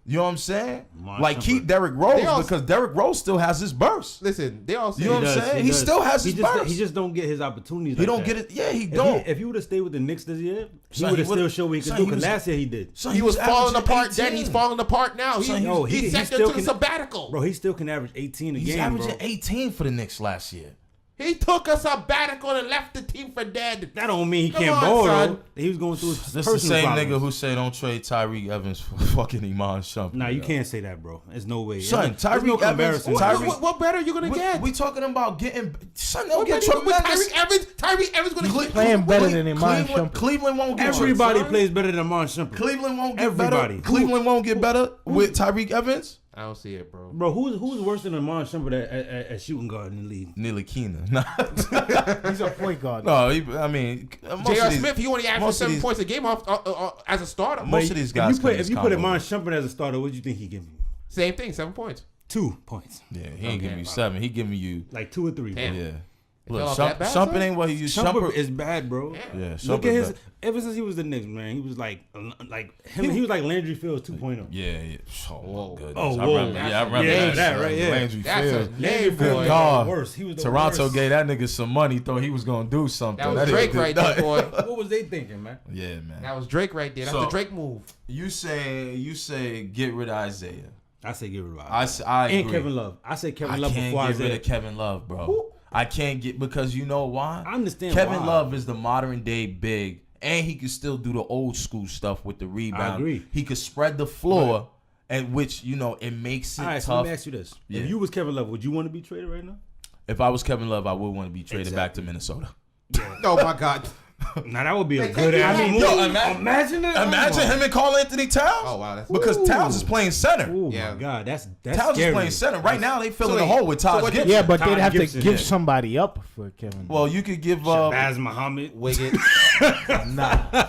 You know what I'm saying? Like keep Derrick Rose because Derrick Rose still has his burst. Listen, they all say You know what I'm saying? He still has his burst. He just don't get his opportunities. He don't get it. Yeah, he don't. If he would have stayed with the Knicks this year, he Son, would have he still would've- showed what he could son, do. he Because was- last year he did. Son, he was falling averaging apart. 18. Then he's falling apart now. Son, He's he second still to the can- sabbatical. Bro, he still can average 18 a He's game, averaging bro. 18 for the Knicks last year. He took a sabbatical and left the team for dead. That don't mean he Come can't on, ball, son. though. He was going through his This is personal the same problems. nigga who say don't trade Tyreek Evans for fucking Iman Shumpert. Nah, you can't say that, bro. There's no way. Son, There's no Tyreek Evans. comparison. What better are you gonna get? We talking about getting. Son, they'll What get better you with tremendous. Tyreek Evans gonna get playing better than Iman Cleveland, Shumpert. Cleveland won't get Everybody son. plays better than Amon Shumpert. Cleveland won't get Everybody. better. Cleveland won't get better with Tyreek Evans. I don't see it, bro. Bro, who's worse than Amon Shumpert at shooting guard in the league? Neely Keenan. Nah. He's a point guard. No, I mean, most J.R. of these- Smith, he only averaged most of 7 these- points a game off as a starter. Most of these guys. If you put come Amon over. Shumpert as a starter, what do you think he give you? Same thing, 7 points. 2 points. Yeah, he ain't giving you 7. He giving you. Like 2 or 3. Damn. Bro. Yeah. fell Look, off that bad, Shumpert son? ain't what he used. Shumpert is bad, bro. Yeah, Look Shumpert at his. bad. Ever since he was the Knicks, man, he was like him. He was like Landry Fields 2.0. Yeah. Oh Whoa. my goodness. Oh, I whoa. remember. Yeah, I remember Yeah, that. that shit. right, yeah. Landry That's Fields. a name, Good boy. God. Worse. He was the Toronto worst. gave that nigga some money. Thought he was gonna do something. That was nigga Drake did right there, nothing. boy. What was they thinking, man? Yeah, man. That was Drake right there. That's So- the Drake move. You say get rid of Isaiah. I say get rid of I and agree. Kevin Love. I say Kevin I Love can't before get rid Isaiah. of Kevin Love, bro. I can't get because you know why? I understand Kevin why. Love is the modern day big, and he can still do the old school stuff with the rebound. I agree. He could spread the floor, and which it makes it All right, so tough. let me ask you this: Yeah. If you was Kevin Love, would you want to be traded right now? If I was Kevin Love, I would want to be traded back to Minnesota. Oh my God. Now that would be a Hey, good. I mean, imagine it. Imagine him and Karl Anthony Towns. Oh wow, that's Because Towns is playing center. Oh Yeah. my God, that's Towns scary. is playing center right now. They filling So the wait, hole with so Taj what you- Gibson. Yeah, but Todd they'd have Gibson, to give yeah. somebody up for Kevin. Well, you could give Shabazz Muhammad. Wiggett, nah.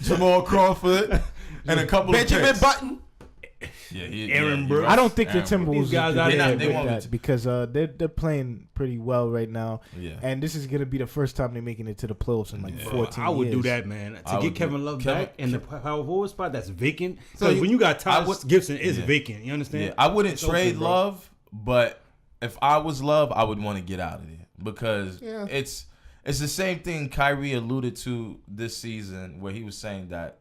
Jamal Crawford and a couple Benjamin of picks. Button. Yeah, Aaron you're Brooks. right. I don't think the Aaron Brooks. Timberwolves These guys are out good there, with they won't that be- because they're playing pretty well right now. Yeah. And this is gonna be the first time they're making it to the playoffs in like 14 I would years. do that, man. I To would get do- Kevin Love Kevin- back in the power forward spot that's vacant. So So you- when you got I Todd would- Gibson, it's yeah. vacant. You understand? Yeah, I wouldn't It's trade open, bro. Love, but if I was Love, I would want to get out of there because Yeah. it's the same thing Kyrie alluded to this season where he was saying that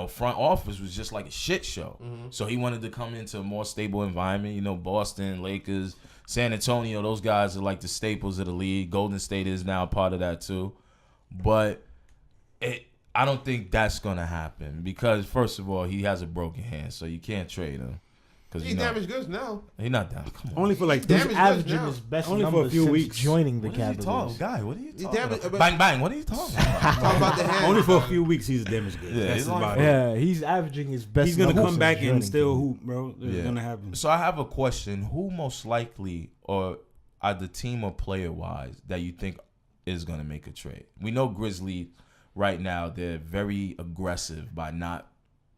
front office was just like a shit show. So he wanted to come into a more stable environment. Boston, Lakers, San Antonio, those guys are like the staples of the league. Golden State is now a part of that too. But I don't think that's gonna happen because first of all, he has a broken hand, so you can't trade him. Because He's damaged goods now. He's not down. Come on. Only for like He's Damage goods averaging now. his best Only for a numbers few since weeks. joining the What is he talking, Cavaliers. guy? What are you He's talking damaged- about? Bang bang. What are you talking about? Talk about the hand. only for a few weeks he's damaged goods. Yeah, That's he's only about for- it. Yeah, he's averaging his best. He's gonna numbers come since back and joining still the- hoop, bro. It's Yeah. gonna happen. So I have a question: who most likely, or are the team or player wise, that you think is gonna make a trade? We know Grizzly right now they're very aggressive by not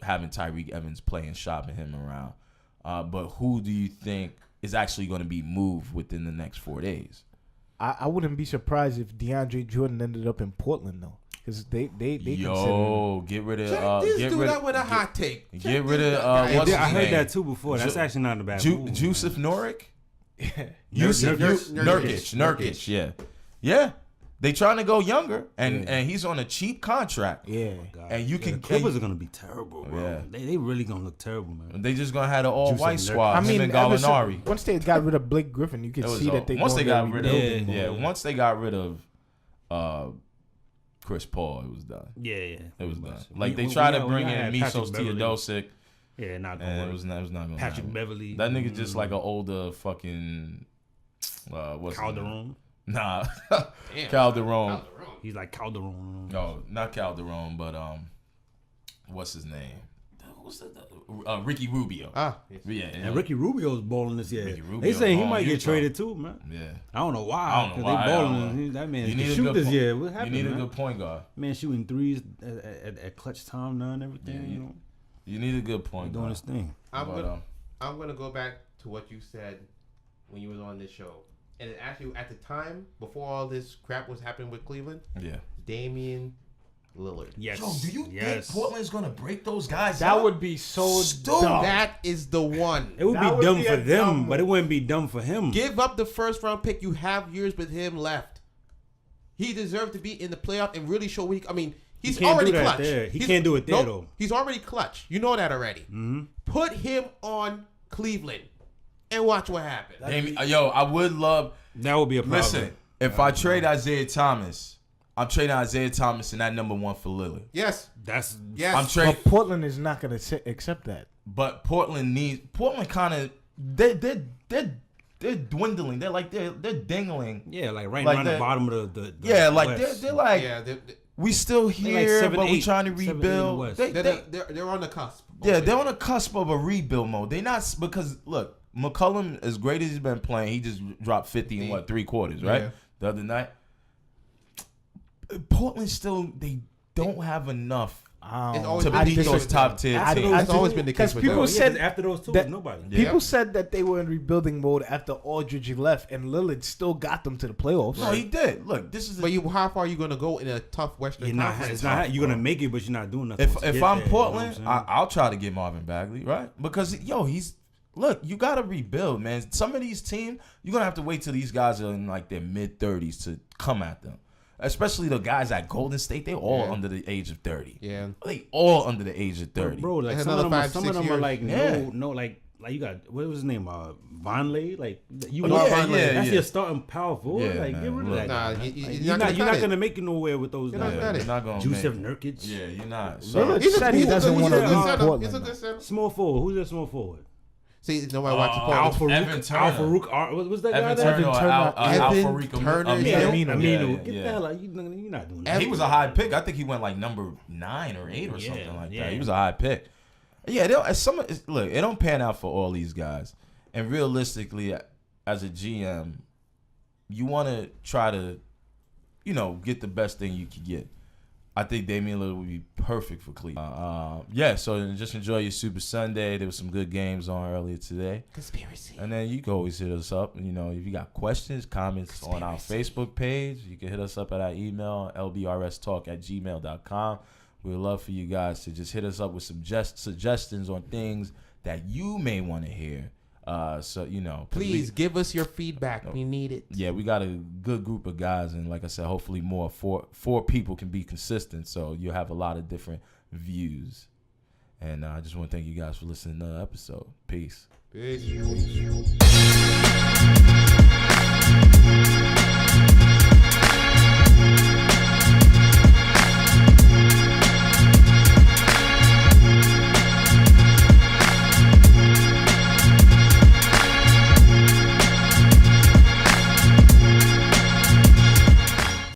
having Tyreek Evans play and shopping him around. But who do you think is actually going to be moved within the next 4 days? I wouldn't be surprised if DeAndre Jordan ended up in Portland though, because they get rid of Check this get dude rid out with a hot take. Get rid of what's his I heard name? that too before. That's actually not a bad move. Yusuf Nurkic. Nurkic. Nurkic. Yeah. They trying to go younger, and he's on a cheap contract. Yeah. And you can the Clippers are gonna be terrible, bro. Yeah. They really gonna look terrible, man. They just gonna have an all-white Juice and squad. I mean, him and Gallinari. once they got rid of Blake Griffin, you could see that once they got rid of rebuilding. once they got rid of Chris Paul, it was done. Yeah. It was done. Like they tried to bring in Misos Teodosic. Yeah, not gonna And work. it was not gonna Patrick happen. Beverly. That nigga just like an older fucking what's his name? Calderon. Nah. Damn. Calderon. He's like Calderon. No, not Calderon, but what's his name? Ricky Rubio. Yeah. And Ricky Rubio's balling this year. Ricky Rubio They say he balling might get Utah. traded too, man. Yeah. I don't know why. I don't know 'cause why. They I don't balling. know. That man You can need a shoot good this po- year. What happened, You need man? a good point guard. Man shooting threes at clutch time now and everything. Yeah, you know, You need a good point doing guard. his thing. I'm But, gonna go back to what you said when you was on this show, and it actually at the time before all this crap was happening with Cleveland, yeah. Damian Lillard. Yes. think Portland's gonna break those guys? That would be so dumb. That is the one. It would That be would dumb be for a them, dumb but it wouldn't be dumb for him. Give up the first round pick. You have years with him left. He deserved to be in the playoff and really show weak. I mean, he's can't already do that clutch. there. He He's- can't do it there, nope, though. He's already clutch. You know that already. Mm-hmm. Put him on Cleveland and watch what happens. I would love. That would be a problem. Listen, if I trade Isaiah Thomas, I'm trading Isaiah Thomas and that number one for Lillard. Yes. That's I'm trading, But Portland is not going to accept that. but Portland kind of they're dwindling. They're dingling. yeah, like right Like around the that- bottom of the Yeah, like West. they're like Yeah. we still here, like 7-8, but we trying to 7-8 in the rebuild. West. They're on the cusp. Yeah, they're on the cusp of a rebuild mode. They not because look, McCollum, as great as he's been playing, he just dropped 50 in 3 quarters, right? Yeah. The other night. Portland still they don't have enough It's always to been beat the those case top with tier them. teams. That's always been the case Because with people them. said after those two, that- nobody. Yeah. People said that they were in rebuilding mode after Aldridge left, and Lillard still got them to the playoffs. No, he did. Look, this is But how far are you going to go in a tough Western You're not. Conference? It's not. You're gonna make it, but you're not doing nothing. if once you get I'm there, Portland, you know what I'm saying? I'll try to get Marvin Bagley, right? Because you got to rebuild, man. Some of these teams, you're gonna have to wait till these guys are in like their mid-30s to come at them. Especially the guys at Golden State, they're all under the age of 30. Yeah. They all under the age of 30. Bro, like They had some of another them, 5-6 are years. like Yeah. no, like you got what was his name? Vonleh, like you. Oh, know, yeah, Vonleh, yeah, that's yeah. your starting power forward. Yeah, like man, get rid of look. that. Nah, guy. you're Like, not gonna you're cut not it. gonna make it nowhere with those You're not guys. gonna They're not gonna Jusuf make- Nurkic. Yeah, you're not. Lillard So, said he doesn't want to good leave center. Portland. He's a though. good center. Small forward. Who's that small forward? See, nobody watches Al Portland. Evan Farouk. Turner. Al Farouk. What's that guy? Evan there? Turner, or Turner. Evan Al-Farouq Turner. Aminu. Aminu. Aminu. Get Yeah. the hell out. You're not doing that. He was a high pick. I think he went like number 9 or 8 or Yeah, something like yeah. that. He was a high pick. Yeah, look, it don't pan out for all these guys. And realistically, as a GM, you want to try to, get the best thing you can get. I think Damian Lillard would be perfect for Cleveland. So just enjoy your Super Sunday. There was some good games on earlier today. Conspiracy. And then you can always hit us up. If you got questions, comments on our Facebook page, you can hit us up at our email, lbrstalk@gmail.com. We'd love for you guys to just hit us up with some suggestions on things that you may want to hear. Please give us your feedback. We need it. Yeah, we got a good group of guys, and like I said, hopefully four people can be consistent, so you'll have a lot of different views. And I just want to thank you guys for listening to the episode. Peace. Peace.